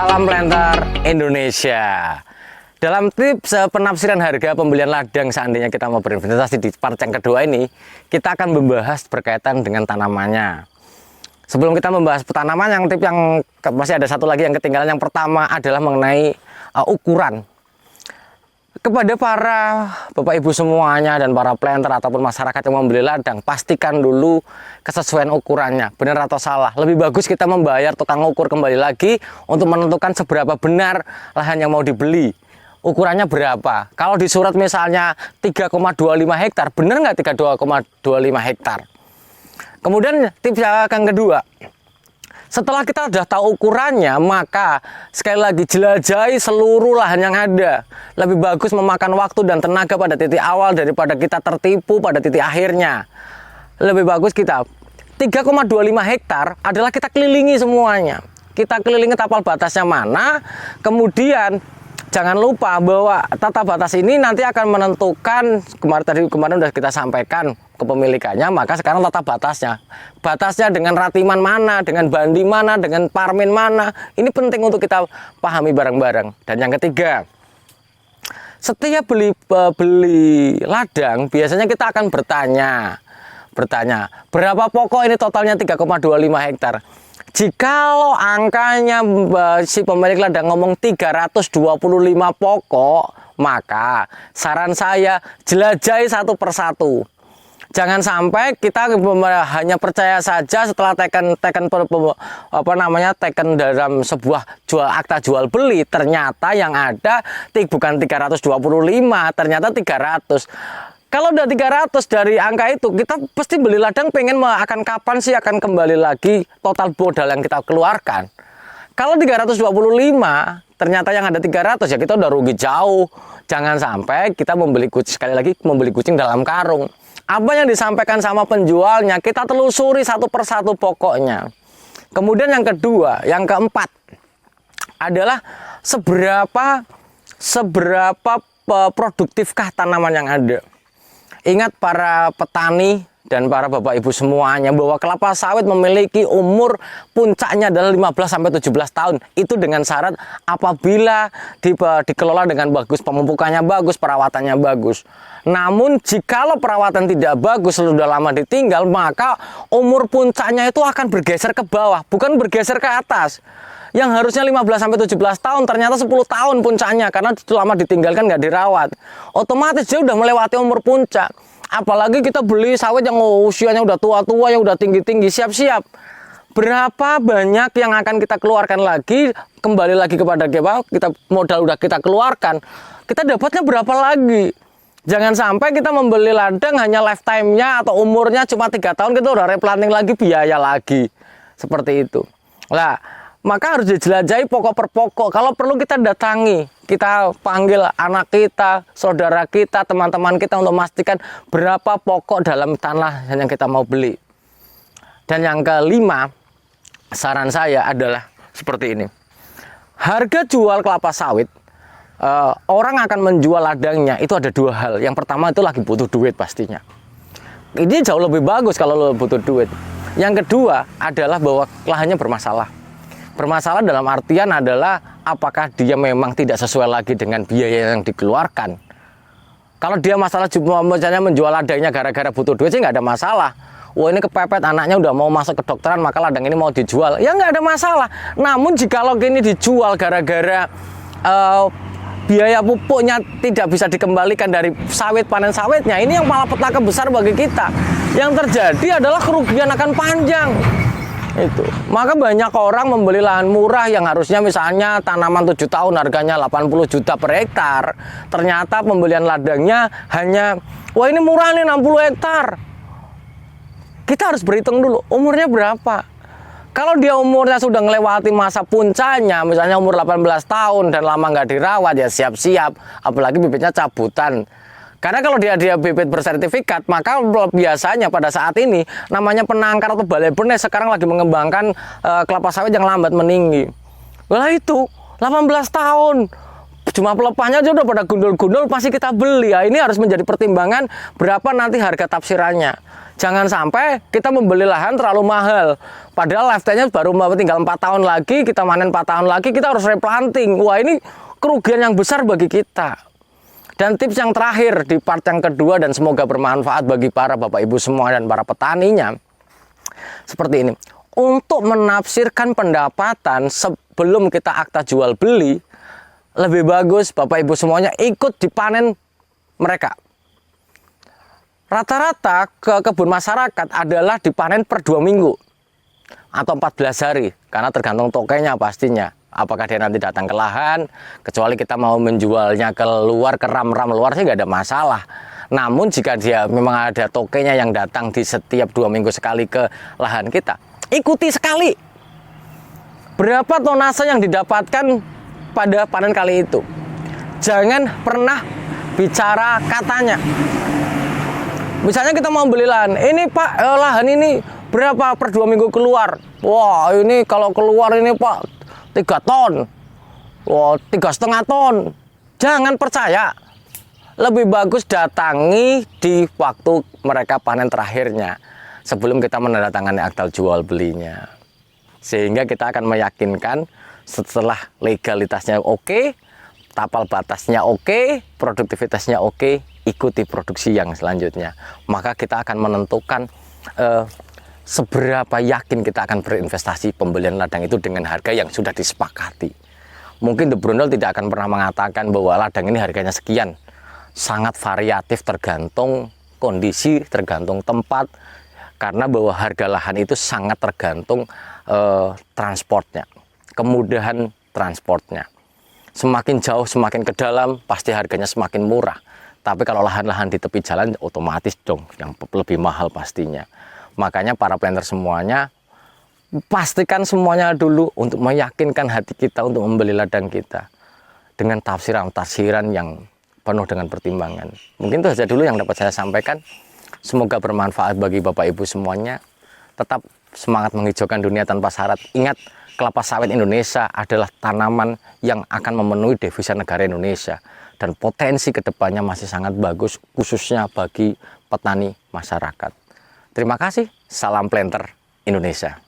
Salam Planter Indonesia. Dalam tips penafsiran harga pembelian ladang seandainya kita mau berinvestasi di part yang kedua ini, kita akan membahas berkaitan dengan tanamannya. Sebelum kita membahas tanaman, yang tip yang masih ada satu lagi yang ketinggalan. Yang pertama adalah mengenai ukuran. Kepada para bapak ibu semuanya dan para planter ataupun masyarakat yang membeli ladang, pastikan dulu kesesuaian ukurannya, benar atau salah. Lebih bagus kita membayar tukang ukur kembali lagi untuk menentukan seberapa benar lahan yang mau dibeli. Ukurannya berapa? Kalau di surat misalnya 3,25 hektar, benar nggak 3,25 hektar? Kemudian tips yang kedua, setelah kita sudah tahu ukurannya, maka sekali lagi jelajahi seluruh lahan yang ada. Lebih bagus memakan waktu dan tenaga pada titik awal daripada kita tertipu pada titik akhirnya. Lebih bagus kita 3,25 hektar adalah kita kelilingi semuanya. Kita kelilingi tapal batasnya mana, kemudian jangan lupa bahwa tata batas ini nanti akan menentukan, kemarin sudah kita sampaikan kepemilikannya, maka sekarang tata batasnya dengan ratiman mana, dengan bandi mana, dengan parmin mana, ini penting untuk kita pahami bareng-bareng. Dan yang ketiga, setiap beli ladang biasanya kita akan bertanya berapa pokok ini, totalnya 3,25 hektar. Jikalau angkanya si pemilik ladang ngomong 325 pokok, maka saran saya jelajahi satu persatu. Jangan sampai kita hanya percaya saja setelah teken dalam sebuah akta jual beli, ternyata yang ada bukan 325, ternyata 300. Kalau udah 300 dari angka itu, kita pasti beli ladang pengen akan kapan sih akan kembali lagi total modal yang kita keluarkan. Kalau 325, ternyata yang ada 300, ya kita udah rugi jauh. Jangan sampai kita membeli kucing dalam karung. Apa yang disampaikan sama penjualnya, kita telusuri satu persatu pokoknya. Kemudian yang kedua, yang keempat adalah seberapa produktifkah tanaman yang ada. Ingat para petani dan para bapak ibu semuanya bahwa kelapa sawit memiliki umur puncaknya adalah 15-17 tahun. Itu dengan syarat apabila dikelola dengan bagus, pemupukannya bagus, perawatannya bagus. Namun jikalau perawatan tidak bagus, sudah lama ditinggal, maka umur puncaknya itu akan bergeser ke bawah, bukan bergeser ke atas. Yang harusnya 15-17 tahun ternyata 10 tahun puncaknya karena lama ditinggalkan, nggak dirawat. Otomatis dia udah melewati umur puncak. Apalagi kita beli sawit yang usianya udah tua-tua, yang udah tinggi-tinggi, siap-siap. Berapa banyak yang akan kita keluarkan lagi, kembali lagi kepada kita modal udah kita keluarkan, kita dapatnya berapa lagi? Jangan sampai kita membeli ladang hanya lifetime-nya atau umurnya cuma 3 tahun, kita udah replanting lagi, biaya lagi. Seperti itu. Nah, maka harus dijelajahi pokok per pokok. Kalau perlu kita datangi, kita panggil anak kita, saudara kita, teman-teman kita untuk memastikan berapa pokok dalam tanah yang kita mau beli. Dan yang kelima, saran saya adalah seperti ini. Harga jual kelapa sawit, orang akan menjual ladangnya itu ada dua hal. Yang pertama itu lagi butuh duit pastinya. Ini jauh lebih bagus kalau lo butuh duit. Yang kedua adalah bahwa lahannya bermasalah. Bermasalah dalam artian adalah apakah dia memang tidak sesuai lagi dengan biaya yang dikeluarkan. Kalau dia masalah misalnya menjual ladangnya gara-gara butuh duit sih nggak ada masalah. Wah, ini kepepet anaknya udah mau masuk kedokteran, maka ladang ini mau dijual, ya nggak ada masalah. Namun jikalau ini dijual gara-gara biaya pupuknya tidak bisa dikembalikan dari panen sawitnya, ini yang malah petaka besar bagi kita. Yang terjadi adalah kerugian akan panjang. Itu. Maka banyak orang membeli lahan murah yang harusnya misalnya tanaman 7 tahun harganya 80 juta per hektar. Ternyata pembelian ladangnya hanya, wah ini murah nih 60 hektar. Kita harus berhitung dulu umurnya berapa. Kalau dia umurnya sudah melewati masa puncaknya, misalnya umur 18 tahun dan lama nggak dirawat, ya siap-siap. Apalagi bibitnya cabutan. Karena kalau dia bibit bersertifikat, maka biasanya pada saat ini namanya penangkar atau balai benih sekarang lagi mengembangkan kelapa sawit yang lambat meninggi. Lah itu 18 tahun. Cuma pelepahnya aja udah pada gundul-gundul, pasti kita beli. Ya, ini harus menjadi pertimbangan berapa nanti harga tafsirannya. Jangan sampai kita membeli lahan terlalu mahal. Padahal lifetime-nya baru tinggal 4 tahun lagi, kita panen 4 tahun lagi, kita harus replanting. Wah, ini kerugian yang besar bagi kita. Dan tips yang terakhir di part yang kedua, dan semoga bermanfaat bagi para Bapak Ibu semua dan para petaninya, seperti ini. Untuk menafsirkan pendapatan sebelum kita akta jual beli, lebih bagus Bapak Ibu semuanya ikut dipanen mereka. Rata-rata ke kebun masyarakat adalah dipanen per 2 minggu atau 14 hari, karena tergantung tokenya pastinya. Apakah dia nanti datang ke lahan, kecuali kita mau menjualnya ke luar, ke ram-ram luar sih nggak ada masalah. Namun jika dia memang ada tokenya yang datang di setiap 2 minggu sekali ke lahan kita, ikuti sekali berapa tonase yang didapatkan pada panen kali itu. Jangan pernah bicara katanya. Misalnya kita mau beli lahan, ini Pak, lahan ini berapa per 2 minggu keluar? Wah, ini kalau keluar ini Pak 3 ton. Wah, 3,5 ton. Jangan percaya. Lebih bagus datangi di waktu mereka panen terakhirnya, sebelum kita menandatangani akta jual belinya. Sehingga kita akan meyakinkan setelah legalitasnya oke, tapal batasnya oke, produktivitasnya oke, ikuti produksi yang selanjutnya. Maka kita akan menentukan seberapa yakin kita akan berinvestasi pembelian ladang itu dengan harga yang sudah disepakati. Mungkin The Brondol tidak akan pernah mengatakan bahwa ladang ini harganya sekian. Sangat variatif, tergantung kondisi, tergantung tempat, karena bahwa harga lahan itu sangat tergantung transportnya, kemudahan transportnya. Semakin jauh, semakin ke dalam, pasti harganya semakin murah. Tapi kalau lahan-lahan di tepi jalan, otomatis dong yang lebih mahal pastinya. Makanya para planter semuanya, pastikan semuanya dulu untuk meyakinkan hati kita untuk membeli ladang kita dengan tafsiran-tafsiran yang penuh dengan pertimbangan. Mungkin itu saja dulu yang dapat saya sampaikan. Semoga bermanfaat bagi Bapak Ibu semuanya. Tetap semangat menghijaukan dunia tanpa syarat. Ingat, kelapa sawit Indonesia adalah tanaman yang akan memenuhi devisa negara Indonesia. Dan potensi kedepannya masih sangat bagus, khususnya bagi petani masyarakat. Terima kasih. Salam planter Indonesia.